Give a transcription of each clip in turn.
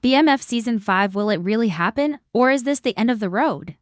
BMF Season 5, will it really happen? Or is this the end of the road?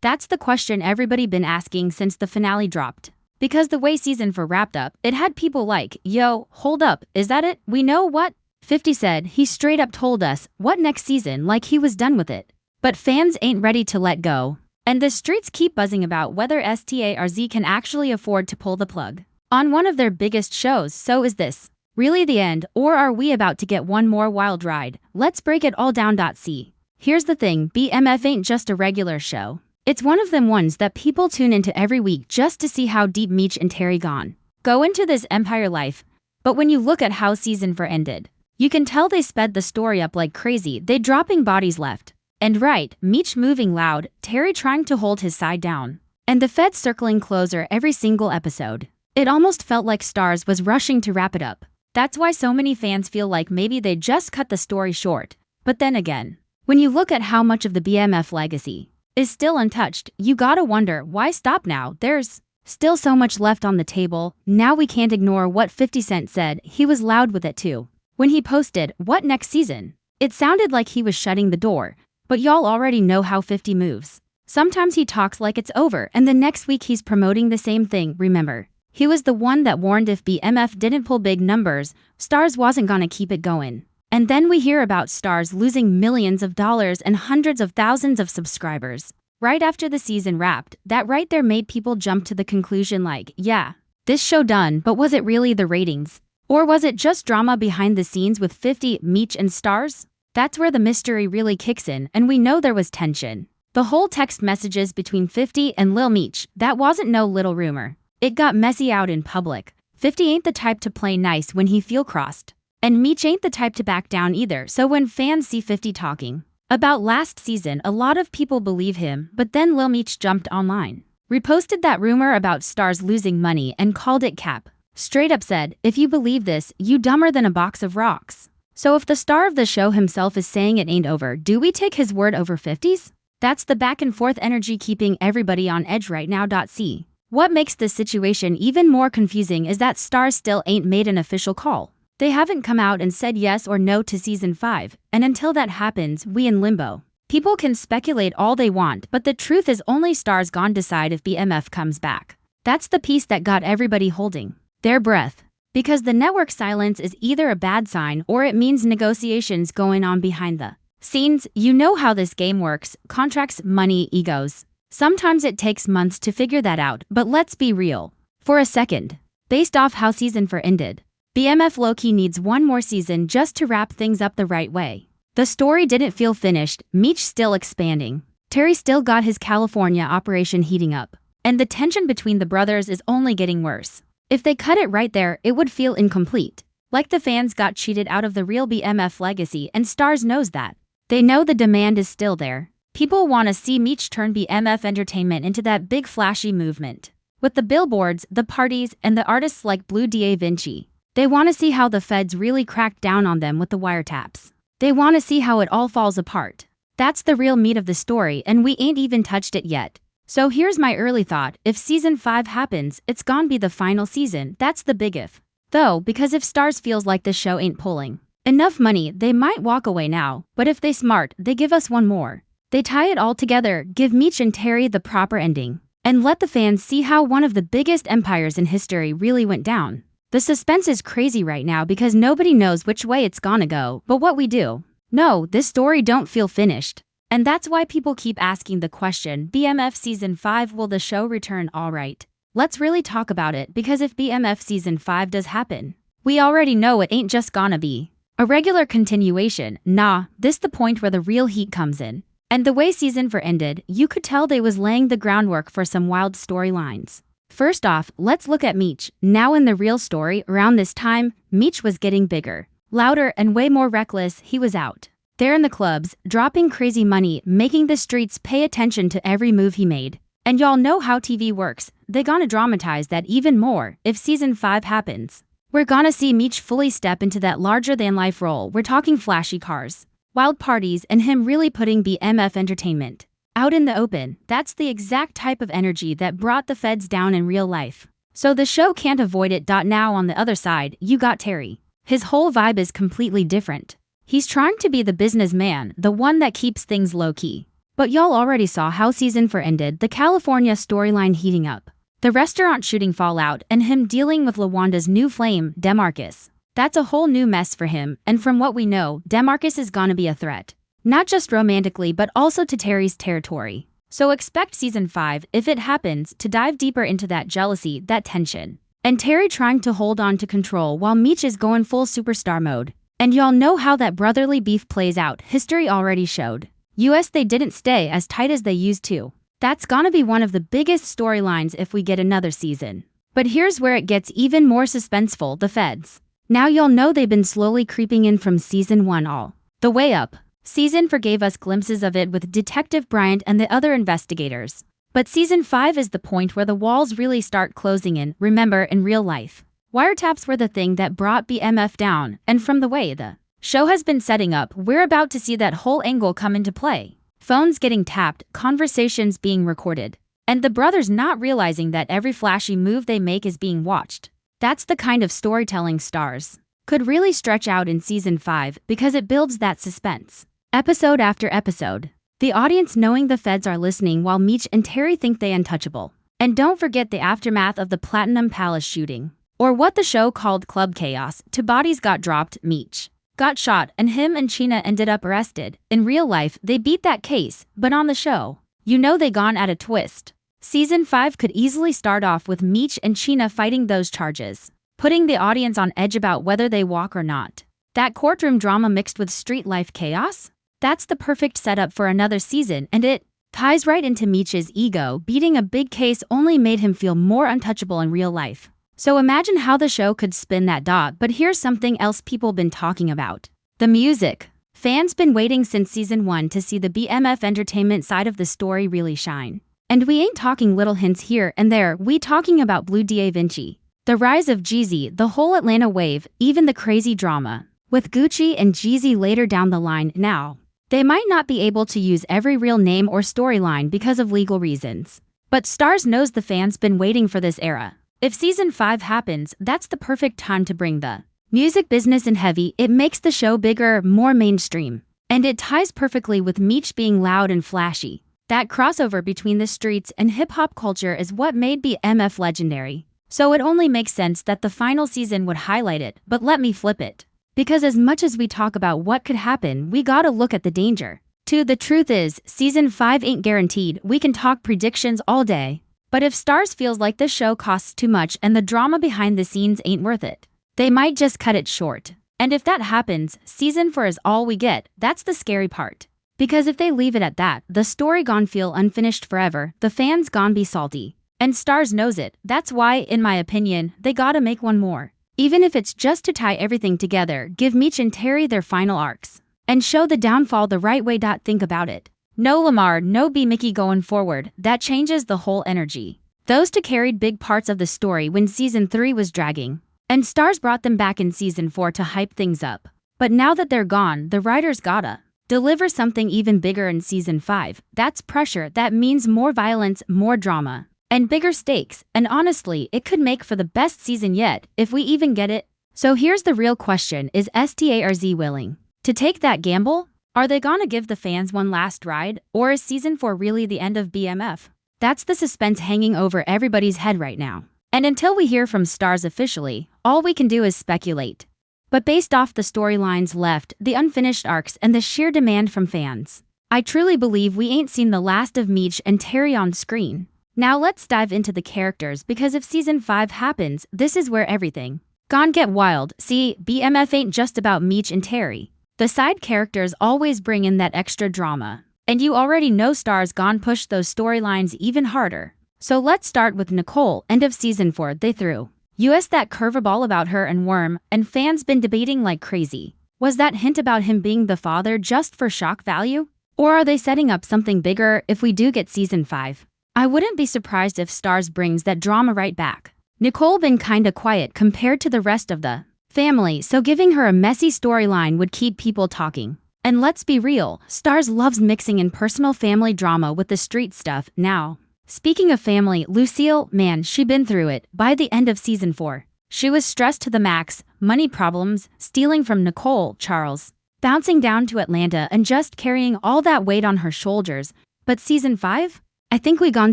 That's the question everybody been asking since the finale dropped. Because the way Season 4 wrapped up, it had people like, yo, hold up, is that it? We know what? 50 said he straight up told us, what next season, like he was done with it. But fans ain't ready to let go. And the streets keep buzzing about whether STARZ can actually afford to pull the plug on one of their biggest shows. So is this really the end, or are we about to get one more wild ride? Let's break it all down. See, here's the thing, BMF ain't just a regular show. It's one of them ones that people tune into every week just to see how deep Meech and Terry go into this empire life. But when you look at how Season 4 ended, you can tell they sped the story up like crazy. They dropping bodies left and right, Meech moving loud, Terry trying to hold his side down, and the feds circling closer every single episode. It almost felt like Starz was rushing to wrap it up. That's why so many fans feel like maybe they just cut the story short. But then again, when you look at how much of the BMF legacy is still untouched, you gotta wonder, why stop now? There's still so much left on the table. Now we can't ignore what 50 Cent said. He was loud with it too. When he posted, what next season? It sounded like he was shutting the door. But y'all already know how 50 moves. Sometimes he talks like it's over and the next week he's promoting the same thing. Remember, he was the one that warned if BMF didn't pull big numbers, Starz wasn't gonna keep it going. And then we hear about Starz losing millions of dollars and hundreds of thousands of subscribers right after the season wrapped. That right there made people jump to the conclusion like, yeah, this show done, but was it really the ratings? Or was it just drama behind the scenes with 50, Meech and Starz? That's where the mystery really kicks in, and we know there was tension. The whole text messages between 50 and Lil Meech, that wasn't no little rumor. It got messy out in public. 50 ain't the type to play nice when he feel crossed. And Meech ain't the type to back down either, so when fans see 50 talking about last season, a lot of people believe him, but then Lil Meech jumped online, reposted that rumor about Starz losing money and called it cap. Straight up said, if you believe this, you dumber than a box of rocks. So if the star of the show himself is saying it ain't over, do we take his word over 50's? That's the back and forth energy keeping everybody on edge right now. See, what makes this situation even more confusing is that Starz still ain't made an official call. They haven't come out and said yes or no to Season 5, and until that happens, we in limbo. People can speculate all they want, but the truth is only Starz gon' decide if BMF comes back. That's the piece that got everybody holding their breath. Because the network silence is either a bad sign or it means negotiations going on behind the scenes. You know how this game works, contracts, money, egos. Sometimes it takes months to figure that out, but let's be real for a second. Based off how Season 4 ended, BMF low-key needs one more season just to wrap things up the right way. The story didn't feel finished, Meech still expanding. Terry still got his California operation heating up. And the tension between the brothers is only getting worse. If they cut it right there, it would feel incomplete. Like the fans got cheated out of the real BMF legacy, and Starz knows that. They know the demand is still there. People want to see Meech turn BMF Entertainment into that big flashy movement. With the billboards, the parties, and the artists like Blue Da Vinci. They want to see how the feds really crack down on them with the wiretaps. They want to see how it all falls apart. That's the real meat of the story, and we ain't even touched it yet. So here's my early thought, if Season 5 happens, it's gon' be the final season. That's the big if. Though, because if Starz feels like the show ain't pulling enough money, they might walk away now, but if they smart, they give us one more. They tie it all together, give Meech and Terry the proper ending, and let the fans see how one of the biggest empires in history really went down. The suspense is crazy right now because nobody knows which way it's gonna go, but what we do know, this story don't feel finished. And that's why people keep asking the question, BMF Season 5, will the show return? Alright, let's really talk about it, because if BMF Season 5 does happen, we already know it ain't just gonna be a regular continuation. Nah, this the point where the real heat comes in. And the way Season 4 ended, you could tell they was laying the groundwork for some wild storylines. First off, let's look at Meech. Now in the real story, around this time, Meech was getting bigger, louder, and way more reckless. He was out there in the clubs, dropping crazy money, making the streets pay attention to every move he made. And y'all know how TV works, they gonna dramatize that even more. If Season 5 happens, we're gonna see Meech fully step into that larger-than-life role. We're talking flashy cars, wild parties, and him really putting BMF Entertainment out in the open. That's the exact type of energy that brought the feds down in real life. So the show can't avoid it. Now on the other side, you got Terry. His whole vibe is completely different. He's trying to be the businessman, the one that keeps things low-key. But y'all already saw how season 4 ended, the California storyline heating up. The restaurant shooting fallout and him dealing with LaWanda's new flame, DeMarcus. That's a whole new mess for him, and from what we know, DeMarcus is gonna be a threat. Not just romantically but also to Terry's territory. So expect season 5, if it happens, to dive deeper into that jealousy, that tension. And Terry trying to hold on to control while Meech is going full superstar mode. And y'all know how that brotherly beef plays out, history already showed. They didn't stay as tight as they used to. That's gonna be one of the biggest storylines if we get another season. But here's where it gets even more suspenseful, the feds. Now y'all know they've been slowly creeping in from season 1 all the way up. Season 4 gave us glimpses of it with Detective Bryant and the other investigators. But season 5 is the point where the walls really start closing in, remember, in real life. Wiretaps were the thing that brought BMF down, and from the way the show has been setting up, we're about to see that whole angle come into play. Phones getting tapped, conversations being recorded, and the brothers not realizing that every flashy move they make is being watched. That's the kind of storytelling Stars could really stretch out in season 5 because it builds that suspense. Episode after episode. The audience knowing the feds are listening while Meech and Terry think they untouchable. And don't forget the aftermath of the Platinum Palace shooting. Or what the show called Club Chaos. 2 bodies got dropped, Meech got shot, and him and Chyna ended up arrested. In real life, they beat that case, but on the show, you know they gone at a twist. Season 5 could easily start off with Meech and Chyna fighting those charges, putting the audience on edge about whether they walk or not. That courtroom drama mixed with street life chaos? That's the perfect setup for another season, and it ties right into Meech's ego. Beating a big case only made him feel more untouchable in real life. So imagine how the show could spin that dot. But here's something else people been talking about. The music. Fans been waiting since season 1 to see the BMF entertainment side of the story really shine. And we ain't talking little hints here and there, we talking about Blue Da Vinci, the rise of Jeezy, the whole Atlanta wave, even the crazy drama with Gucci and Jeezy later down the line. Now, they might not be able to use every real name or storyline because of legal reasons. But Stars knows the fans been waiting for this era. If season 5 happens, that's the perfect time to bring the music business in heavy. It makes the show bigger, more mainstream. And it ties perfectly with Meech being loud and flashy. That crossover between the streets and hip-hop culture is what made BMF legendary. So it only makes sense that the final season would highlight it, but let me flip it. Because as much as we talk about what could happen, we gotta look at the danger. The truth is, season 5 ain't guaranteed. We can talk predictions all day. But if Stars feels like this show costs too much and the drama behind the scenes ain't worth it, they might just cut it short. And if that happens, season 4 is all we get. That's the scary part. Because if they leave it at that, the story gon' feel unfinished forever, the fans gon' be salty. And Stars knows it. That's why, in my opinion, they gotta make one more. Even if it's just to tie everything together, give Meech and Terry their final arcs. And show the downfall the right way. Think about it. No Lamar, no B Mickey going forward, that changes the whole energy. Those 2 carried big parts of the story when season 3 was dragging. And Stars brought them back in season 4 to hype things up. But now that they're gone, the writers gotta deliver something even bigger in season 5. That's pressure. That means more violence, more drama, and bigger stakes. And honestly, it could make for the best season yet, if we even get it. So here's the real question, is STARZ willing to take that gamble? Are they gonna give the fans one last ride? Or is season 4 really the end of BMF? That's the suspense hanging over everybody's head right now. And until we hear from Stars officially, all we can do is speculate. But based off the storylines left, the unfinished arcs, and the sheer demand from fans, I truly believe we ain't seen the last of Meech and Terry on screen. Now let's dive into the characters, because if season 5 happens, this is where everything gon' get wild. See, BMF ain't just about Meech and Terry. The side characters always bring in that extra drama. And you already know Stars gon' push those storylines even harder. So let's start with Nicole. End of season 4, they threw that curveball about her and Worm, and fans been debating like crazy. Was that hint about him being the father just for shock value? Or are they setting up something bigger if we do get season 5? I wouldn't be surprised if Stars brings that drama right back. Nicole been kinda quiet compared to the rest of the family, so giving her a messy storyline would keep people talking. And let's be real, Stars loves mixing in personal family drama with the street stuff. Now, speaking of family, Lucille, man, she been through it. By the end of season 4, She was stressed to the max, money problems, stealing from Nicole, Charles, bouncing down to Atlanta and just carrying all that weight on her shoulders. But season 5? I think we gon'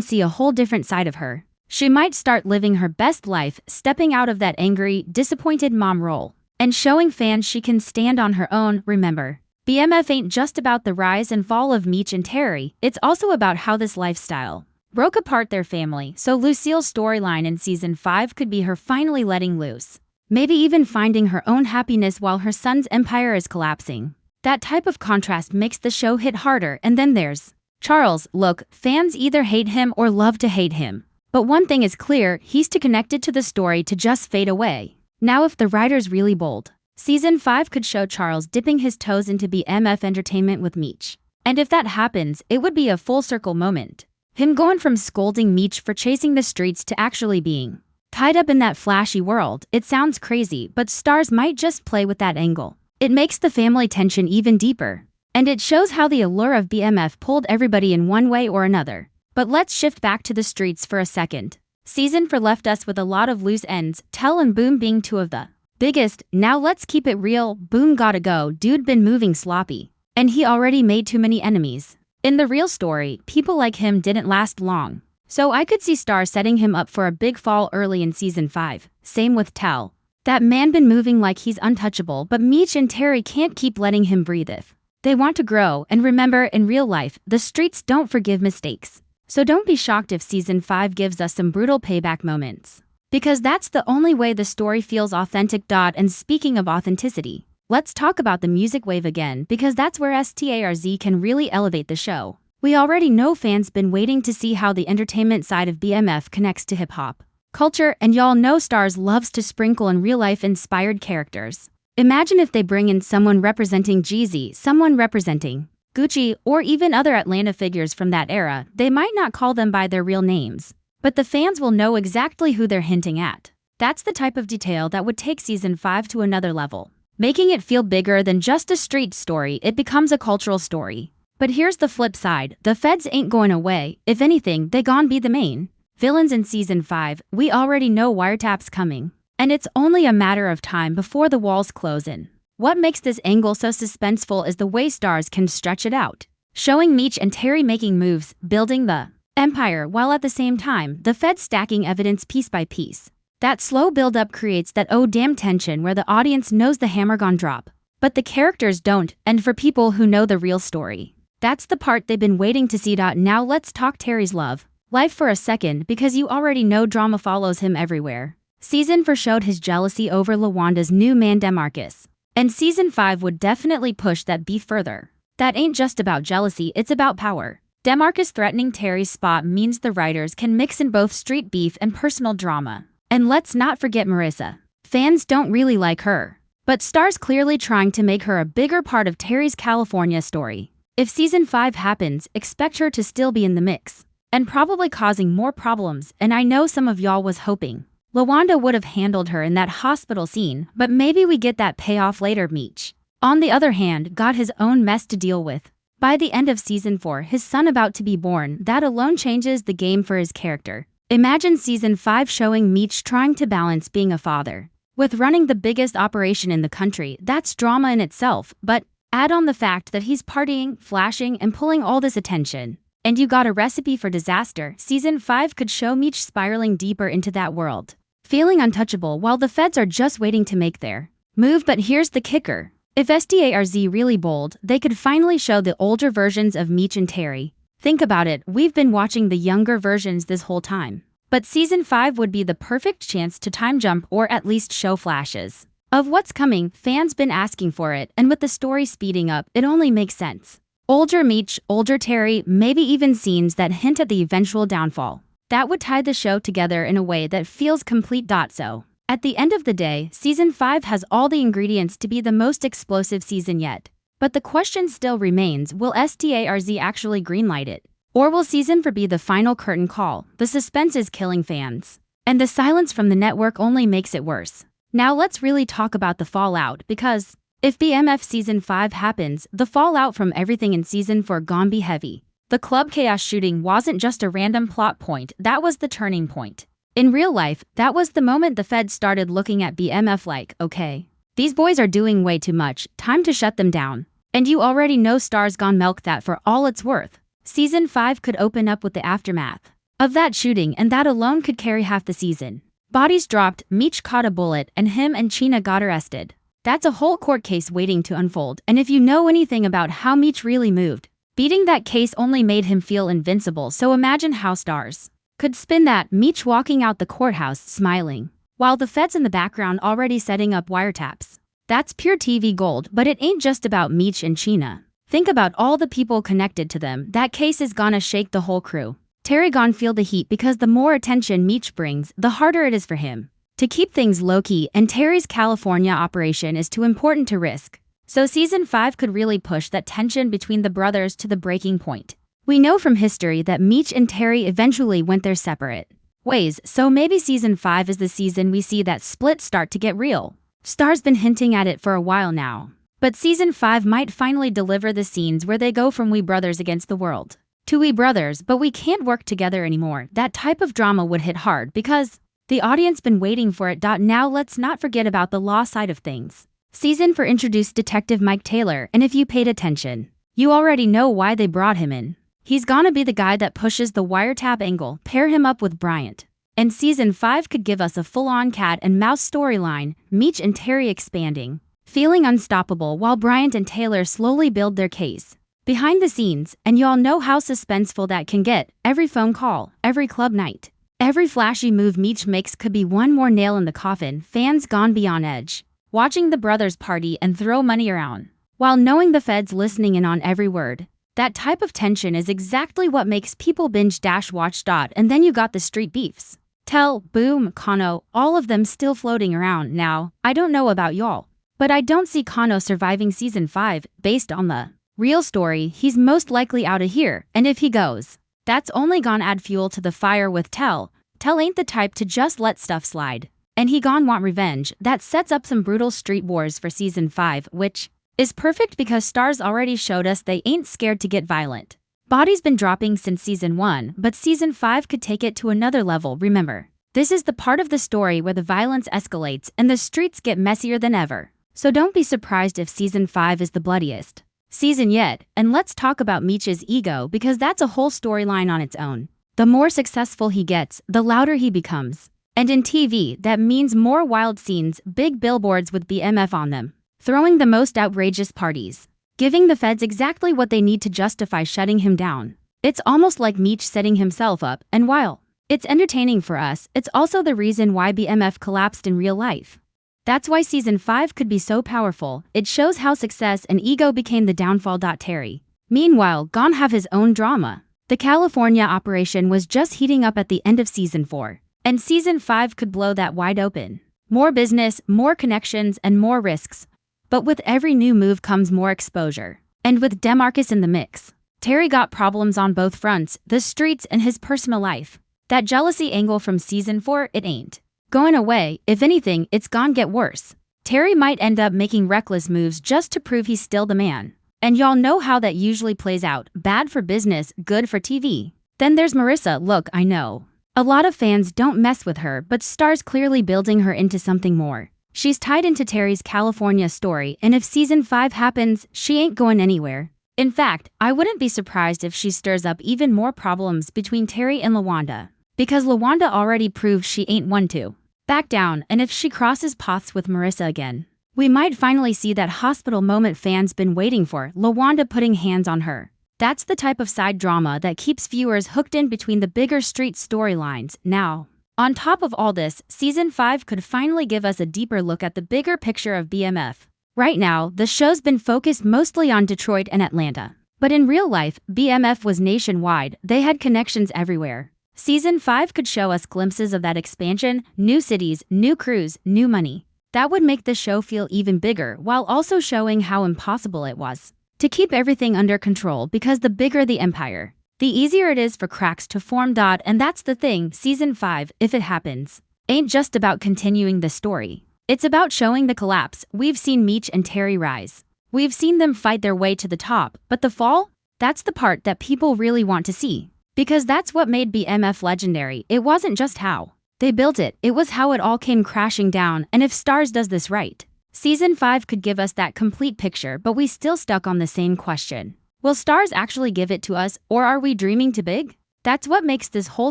see a whole different side of her. She might start living her best life, stepping out of that angry, disappointed mom role, and showing fans she can stand on her own. Remember, BMF ain't just about the rise and fall of Meech and Terry, it's also about how this lifestyle broke apart their family, so Lucille's storyline in season 5 could be her finally letting loose. Maybe even finding her own happiness while her son's empire is collapsing. That type of contrast makes the show hit harder. And then there's Charles. Look, fans either hate him or love to hate him. But one thing is clear, he's too connected to the story to just fade away. Now if the writer's really bold, season 5 could show Charles dipping his toes into BMF entertainment with Meech. And if that happens, it would be a full circle moment. Him going from scolding Meech for chasing the streets to actually being tied up in that flashy world. It sounds crazy, but stars might just play with that angle. It makes the family tension even deeper. And it shows how the allure of BMF pulled everybody in one way or another. But let's shift back to the streets for a second. Season 4 left us with a lot of loose ends, Tell and Boom being two of the biggest. Now let's keep it real. Boom gotta go, dude been moving sloppy. And he already made too many enemies. In the real story, people like him didn't last long. So I could see Star setting him up for a big fall early in season 5. Same with Tell. That man been moving like he's untouchable, but Meech and Terry can't keep letting him breathe if they want to grow. And remember, in real life, the streets don't forgive mistakes. So don't be shocked if season 5 gives us some brutal payback moments. Because that's the only way the story feels authentic. And speaking of authenticity, let's talk about the music wave again, because that's where STARZ can really elevate the show. We already know fans been waiting to see how the entertainment side of BMF connects to hip-hop culture, and y'all know Stars loves to sprinkle in real-life inspired characters. Imagine if they bring in someone representing Jeezy, someone representing Gucci, or even other Atlanta figures from that era. They might not call them by their real names, but the fans will know exactly who they're hinting at. That's the type of detail that would take season 5 to another level, making it feel bigger than just a street story. It becomes a cultural story. But here's the flip side, the feds ain't going away. If anything, they gon' be the main villains in season 5. We already know wiretaps coming, and it's only a matter of time before the walls close in. What makes this angle so suspenseful is the way Stars can stretch it out, showing Meech and Terry making moves, building the empire, while at the same time, the feds stacking evidence piece by piece. That slow build-up creates that oh damn tension where the audience knows the hammer gon' drop, but the characters don't, and for people who know the real story, that's the part they've been waiting to see. Now let's talk Terry's love life for a second, because you already know drama follows him everywhere. Season 4 showed his jealousy over LaWanda's new man DeMarcus. And season 5 would definitely push that beef further. That ain't just about jealousy, it's about power. DeMarcus threatening Terry's spot means the writers can mix in both street beef and personal drama. And let's not forget Marissa. Fans don't really like her, but Star's clearly trying to make her a bigger part of Terry's California story. If season 5 happens, expect her to still be in the mix, and probably causing more problems. And I know some of y'all was hoping LaWanda would have handled her in that hospital scene, but maybe we get that payoff later. Meech, on the other hand, got his own mess to deal with. By the end of season 4, his son about to be born, that alone changes the game for his character. Imagine season 5 showing Meech trying to balance being a father with running the biggest operation in the country. That's drama in itself, but add on the fact that he's partying, flashing, and pulling all this attention, and you got a recipe for disaster. Season 5 could show Meech spiraling deeper into that world, feeling untouchable while the feds are just waiting to make their move. But here's the kicker. If STARZ really bold, they could finally show the older versions of Meech and Terry. Think about it, we've been watching the younger versions this whole time. But season 5 would be the perfect chance to time jump, or at least show flashes of what's coming. Fans been asking for it, and with the story speeding up, it only makes sense. Older Meech, older Terry, maybe even scenes that hint at the eventual downfall. That would tie the show together in a way that feels complete. So, at the end of the day, season 5 has all the ingredients to be the most explosive season yet. But the question still remains, will STARZ actually greenlight it? Or will season 4 be the final curtain call? The suspense is killing fans, and the silence from the network only makes it worse. Now let's really talk about the fallout, because if BMF season 5 happens, the fallout from everything in season 4 gon' be heavy. The Club Chaos shooting wasn't just a random plot point, that was the turning point. In real life, that was the moment the feds started looking at BMF like, okay, these boys are doing way too much, time to shut them down. And you already know Star's gone milk that for all it's worth. Season 5 could open up with the aftermath of that shooting, and that alone could carry half the season. Bodies dropped, Meech caught a bullet, and him and Chyna got arrested. That's a whole court case waiting to unfold, and if you know anything about how Meech really moved, beating that case only made him feel invincible, so imagine how Stars could spin that, Meech walking out the courthouse smiling, while the feds in the background already setting up wiretaps. That's pure TV gold, but it ain't just about Meech and Chyna. Think about all the people connected to them. That case is gonna shake the whole crew. Terry gon' feel the heat because the more attention Meech brings, the harder it is for him to keep things low-key, and Terry's California operation is too important to risk. So season 5 could really push that tension between the brothers to the breaking point. We know from history that Meech and Terry eventually went their separate ways, so maybe season 5 is the season we see that split start to get real. Star's been hinting at it for a while now. But season 5 might finally deliver the scenes where they go from we brothers against the world to we brothers but we can't work together anymore. That type of drama would hit hard because the audience been waiting for it. Now let's not forget about the law side of things. Season 4 introduced Detective Mike Taylor, and if you paid attention, you already know why they brought him in. He's gonna be the guy that pushes the wiretap angle, pair him up with Bryant. And season 5 could give us a full-on cat and mouse storyline, Meech and Terry expanding, feeling unstoppable while Bryant and Taylor slowly build their case behind the scenes, and y'all know how suspenseful that can get. Every phone call, every club night, every flashy move Meech makes could be one more nail in the coffin. Fans gone beyond edge, watching the brothers party and throw money around, while knowing the feds listening in on every word. That type of tension is exactly what makes people binge-watch. And then you got the street beefs. Tell, Boom, Kano, all of them still floating around. Now, I don't know about y'all, but I don't see Kano surviving season 5. Based on the real story, he's most likely out of here, and if he goes, that's only gonna add fuel to the fire with Tell. Tell ain't the type to just let stuff slide, and he gon' want revenge. That sets up some brutal street wars for season 5, which is perfect because Stars already showed us they ain't scared to get violent. Body's been dropping since season 1, but season 5 could take it to another level. Remember, this is the part of the story where the violence escalates and the streets get messier than ever. So don't be surprised if season 5 is the bloodiest season yet. And let's talk about Meech's ego, because that's a whole storyline on its own. The more successful he gets, the louder he becomes. And in TV, that means more wild scenes, big billboards with BMF on them, throwing the most outrageous parties, giving the feds exactly what they need to justify shutting him down. It's almost like Meech setting himself up, and while it's entertaining for us, it's also the reason why BMF collapsed in real life. That's why season 5 could be so powerful. It shows how success and ego became the downfall. Terry, meanwhile, gone have his own drama. The California operation was just heating up at the end of season 4, and season 5 could blow that wide open. More business, more connections, and more risks. But with every new move comes more exposure. And with DeMarcus in the mix, Terry got problems on both fronts, the streets and his personal life. That jealousy angle from season 4, it ain't going away. If anything, it's gonna get worse. Terry might end up making reckless moves just to prove he's still the man. And y'all know how that usually plays out. Bad for business, good for TV. Then there's Marissa. Look, I know a lot of fans don't mess with her, but Star's clearly building her into something more. She's tied into Terry's California story, and if season 5 happens, she ain't going anywhere. In fact, I wouldn't be surprised if she stirs up even more problems between Terry and LaWanda, because LaWanda already proved she ain't one to back down, and if she crosses paths with Marissa again, we might finally see that hospital moment fans been waiting for, LaWanda putting hands on her. That's the type of side drama that keeps viewers hooked in between the bigger street storylines. Now, on top of all this, season 5 could finally give us a deeper look at the bigger picture of BMF. Right now, the show's been focused mostly on Detroit and Atlanta. But in real life, BMF was nationwide. They had connections everywhere. Season 5 could show us glimpses of that expansion, new cities, new crews, new money. That would make the show feel even bigger, while also showing how impossible it was to keep everything under control, because the bigger the empire, the easier it is for cracks to form. And that's the thing, season 5, if it happens, ain't just about continuing the story. It's about showing the collapse. We've seen Meech and Terry rise. We've seen them fight their way to the top, but the fall? That's the part that people really want to see. Because that's what made BMF legendary. It wasn't just how They built it. It was how it all came crashing down, and if Stars does this right, Season 5 could give us that complete picture, but we still stuck on the same question. Will Stars actually give it to us, or are we dreaming too big? That's what makes this whole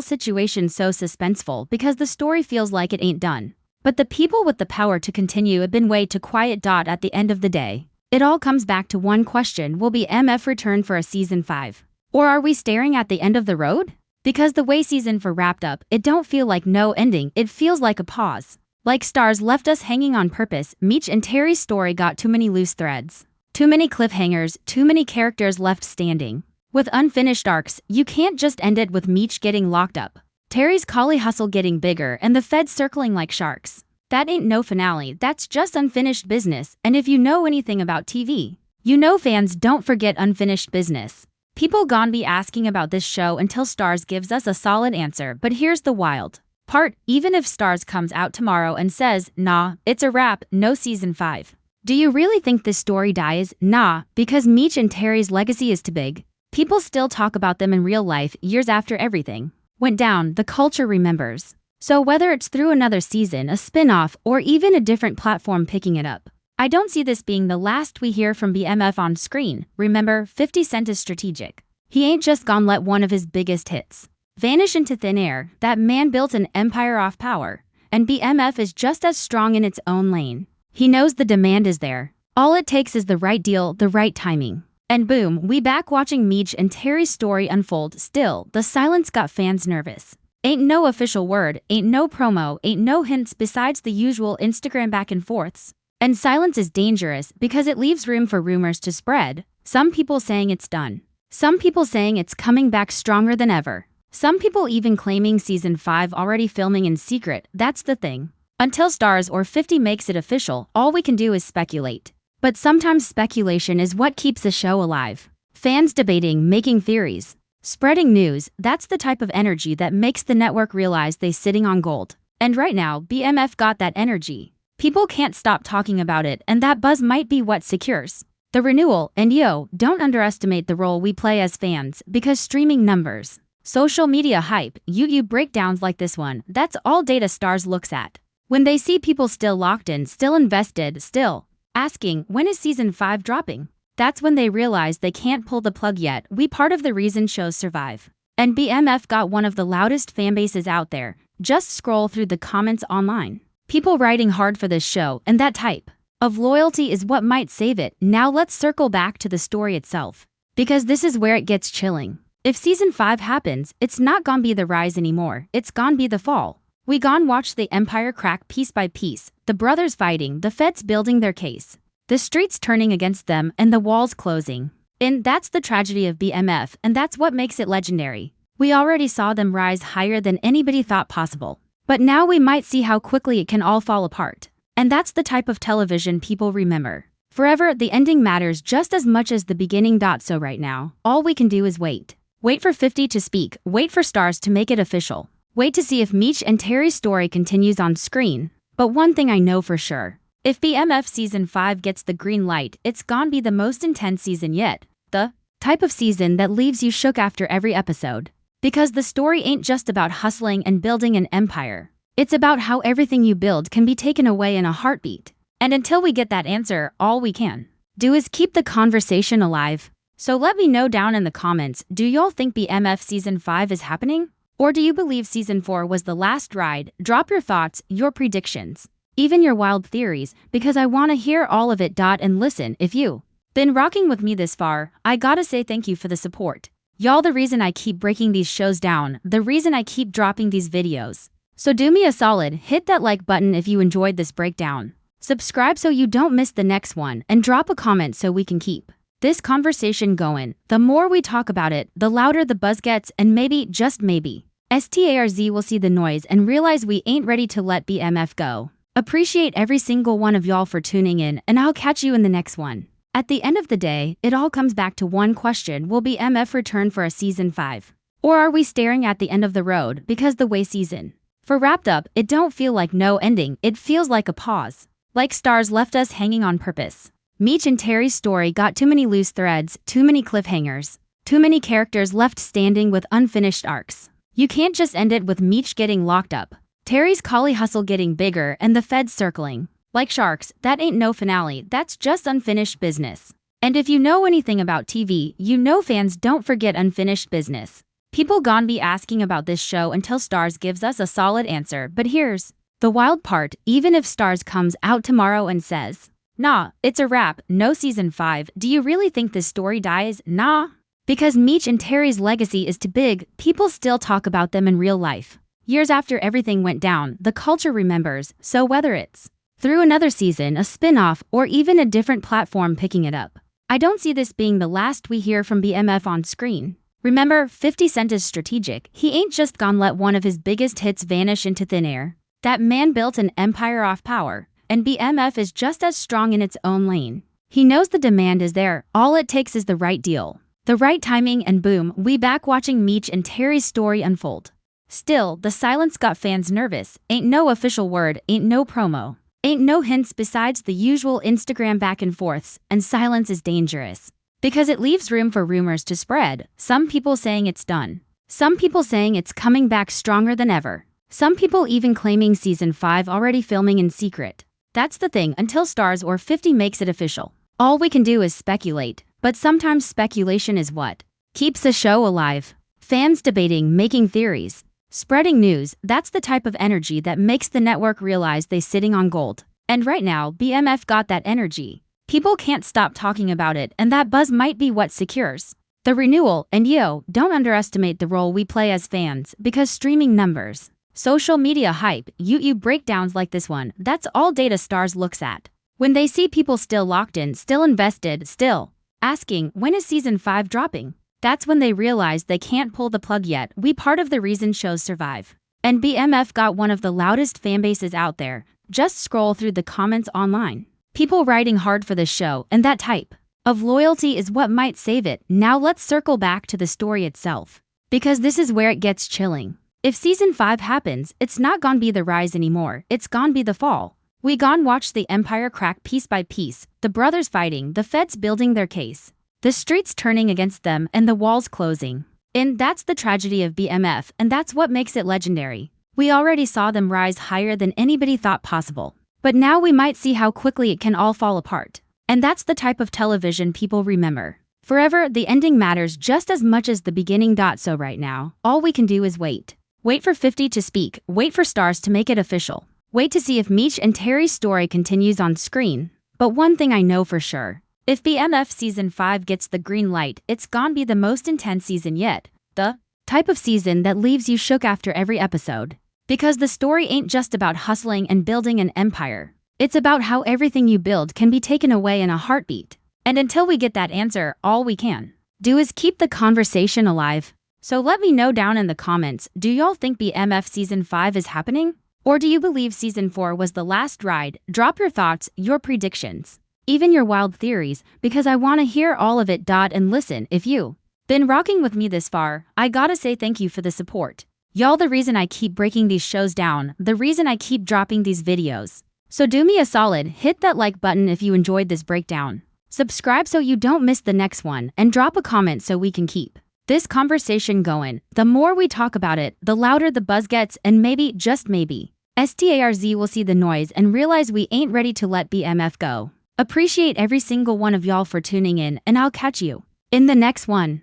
situation so suspenseful, because the story feels like it ain't done. But the people with the power to continue have been way too quiet. At the end of the day, it all comes back to one question: will BMF return for a Season 5? Or are we staring at the end of the road? Because the way Season 4 wrapped up, it don't feel like no ending, it feels like a pause. Like Stars left us hanging on purpose. Meech and Terry's story got too many loose threads. Too many cliffhangers, too many characters left standing. With unfinished arcs, you can't just end it with Meech getting locked up, Terry's collie hustle getting bigger, and the feds circling like sharks. That ain't no finale, that's just unfinished business, and if you know anything about TV, you know fans don't forget unfinished business. People gon' be asking about this show until Stars gives us a solid answer, but here's the wild part: even if Stars comes out tomorrow and says, nah, it's a wrap, no Season 5. Do you really think this story dies? Nah, because Meech and Terry's legacy is too big. People still talk about them in real life years after everything went down, the culture remembers. So whether it's through another season, a spin-off, or even a different platform picking it up, I don't see this being the last we hear from BMF on screen. Remember, 50 Cent is strategic. He ain't just gonna let one of his biggest hits vanish into thin air. That man built an empire off power, and BMF is just as strong in its own lane. He knows the demand is there. All it takes is the right deal, the right timing. And boom, we back watching Meech and Terry's story unfold. Still, the silence got fans nervous. Ain't no official word, ain't no promo, ain't no hints besides the usual Instagram back and forths. And silence is dangerous because it leaves room for rumors to spread. Some people saying it's done. Some people saying it's coming back stronger than ever. Some people even claiming Season 5 already filming in secret. That's the thing. Until Stars or 50 makes it official, all we can do is speculate. But sometimes speculation is what keeps a show alive. Fans debating, making theories, spreading news, that's the type of energy that makes the network realize they're sitting on gold. And right now, BMF got that energy. People can't stop talking about it, and that buzz might be what secures the renewal. And yo, don't underestimate the role we play as fans, because streaming numbers, social media hype, YouTube breakdowns like this one, that's all data Stars looks at. When they see people still locked in, still invested, still asking, when is Season 5 dropping? That's when they realize they can't pull the plug yet. We part of the reason shows survive. And BMF got one of the loudest fanbases out there. Just scroll through the comments online. People writing hard for this show, and that type of loyalty is what might save it. Now let's circle back to the story itself, because this is where it gets chilling. If Season 5 happens, it's not gonna be the rise anymore, it's gonna be the fall. We gon' watch the empire crack piece by piece, the brothers fighting, the feds building their case, the streets turning against them, and the walls closing. And that's the tragedy of BMF, and that's what makes it legendary. We already saw them rise higher than anybody thought possible. But now we might see how quickly it can all fall apart. And that's the type of television people remember forever. The ending matters just as much as the beginning. So right now, all we can do is wait. Wait for 50 to speak, wait for Stars to make it official. Wait to see if Meech and Terry's story continues on screen. But one thing I know for sure, if BMF Season 5 gets the green light, it's gonna be the most intense season yet. The type of season that leaves you shook after every episode. Because the story ain't just about hustling and building an empire. It's about how everything you build can be taken away in a heartbeat. And until we get that answer, all we can do is keep the conversation alive. So let me know down in the comments, do y'all think BMF Season 5 is happening? Or do you believe Season 4 was the last ride? Drop your thoughts, your predictions, even your wild theories, because I want to hear all of it. And listen, if you've been rocking with me this far, I gotta say thank you for the support. Y'all the reason I keep breaking these shows down, the reason I keep dropping these videos. So do me a solid, hit that like button if you enjoyed this breakdown. Subscribe so you don't miss the next one, and drop a comment so we can keep this conversation going. The more we talk about it, the louder the buzz gets, and maybe, just maybe, Stars will see the noise and realize we ain't ready to let BMF go. Appreciate every single one of y'all for tuning in, and I'll catch you in the next one. At the end of the day, it all comes back to one question: will BMF return for a Season 5? Or are we staring at the end of the road? Because the way Season 4 wrapped up, it don't feel like no ending, it feels like a pause. Like Stars left us hanging on purpose. Meech and Terry's story got too many loose threads, too many cliffhangers, too many characters left standing with unfinished arcs. You can't just end it with Meech getting locked up, Terry's collie hustle getting bigger and the feds circling. Like sharks, that ain't no finale, that's just unfinished business. And if you know anything about TV, you know fans don't forget unfinished business. People gon' be asking about this show until Starz gives us a solid answer, but here's the wild part. Even if Starz comes out tomorrow and says, nah, it's a wrap, no season 5, do you really think this story dies? Nah. Because Meech and Terry's legacy is too big, people still talk about them in real life. Years after everything went down, the culture remembers, so whether it's through another season, a spin-off, or even a different platform picking it up, I don't see this being the last we hear from BMF on screen. Remember, 50 Cent is strategic. He ain't just gonna let one of his biggest hits vanish into thin air. That man built an empire off power, and BMF is just as strong in its own lane. He knows the demand is there, all it takes is the right deal. The right timing, and boom, we back watching Meech and Terry's story unfold. Still, the silence got fans nervous. Ain't no official word, ain't no promo. Ain't no hints besides the usual Instagram back and forths, and silence is dangerous. Because it leaves room for rumors to spread, some people saying it's done. Some people saying it's coming back stronger than ever. Some people even claiming season 5 already filming in secret. That's the thing, until Starz or 50 makes it official, all we can do is speculate, but sometimes speculation is what keeps the show alive. Fans debating, making theories, spreading news, that's the type of energy that makes the network realize they sitting on gold. And right now, BMF got that energy. People can't stop talking about it, and that buzz might be what secures the renewal. And yo, don't underestimate the role we play as fans, because streaming numbers, social media hype, YouTube breakdowns like this one, that's all data Starz looks at. When they see people still locked in, still invested, still asking, when is season 5 dropping? That's when they realize they can't pull the plug yet. We part of the reason shows survive. And BMF got one of the loudest fanbases out there. Just scroll through the comments online. People writing hard for the show, and that type of loyalty is what might save it. Now let's circle back to the story itself, because this is where it gets chilling. If season 5 happens, it's not gonna be the rise anymore, it's gonna be the fall. We gon' watch the empire crack piece by piece, the brothers fighting, the feds building their case, the streets turning against them, and the walls closing. And that's the tragedy of BMF, and that's what makes it legendary. We already saw them rise higher than anybody thought possible. But now we might see how quickly it can all fall apart. And that's the type of television people remember forever. The ending matters just as much as the beginning. So right now, all we can do is wait. Wait for 50 to speak, wait for Starz to make it official. Wait to see if Meech and Terry's story continues on screen. But one thing I know for sure, if BMF season 5 gets the green light, it's gonna be the most intense season yet. The type of season that leaves you shook after every episode. Because the story ain't just about hustling and building an empire. It's about how everything you build can be taken away in a heartbeat. And until we get that answer, all we can do is keep the conversation alive. So let me know down in the comments, do y'all think BMF season 5 is happening? Or do you believe season 4 was the last ride? Drop your thoughts, your predictions, even your wild theories, because I want to hear all of it. And listen, if you've been rocking with me this far, I gotta say thank you for the support. Y'all the reason I keep breaking these shows down, the reason I keep dropping these videos. So do me a solid, hit that like button if you enjoyed this breakdown. Subscribe so you don't miss the next one, and drop a comment so we can keep this conversation going. The more we talk about it, the louder the buzz gets, and maybe, just maybe, Starz will see the noise and realize we ain't ready to let BMF go. Appreciate every single one of y'all for tuning in, and I'll catch you in the next one.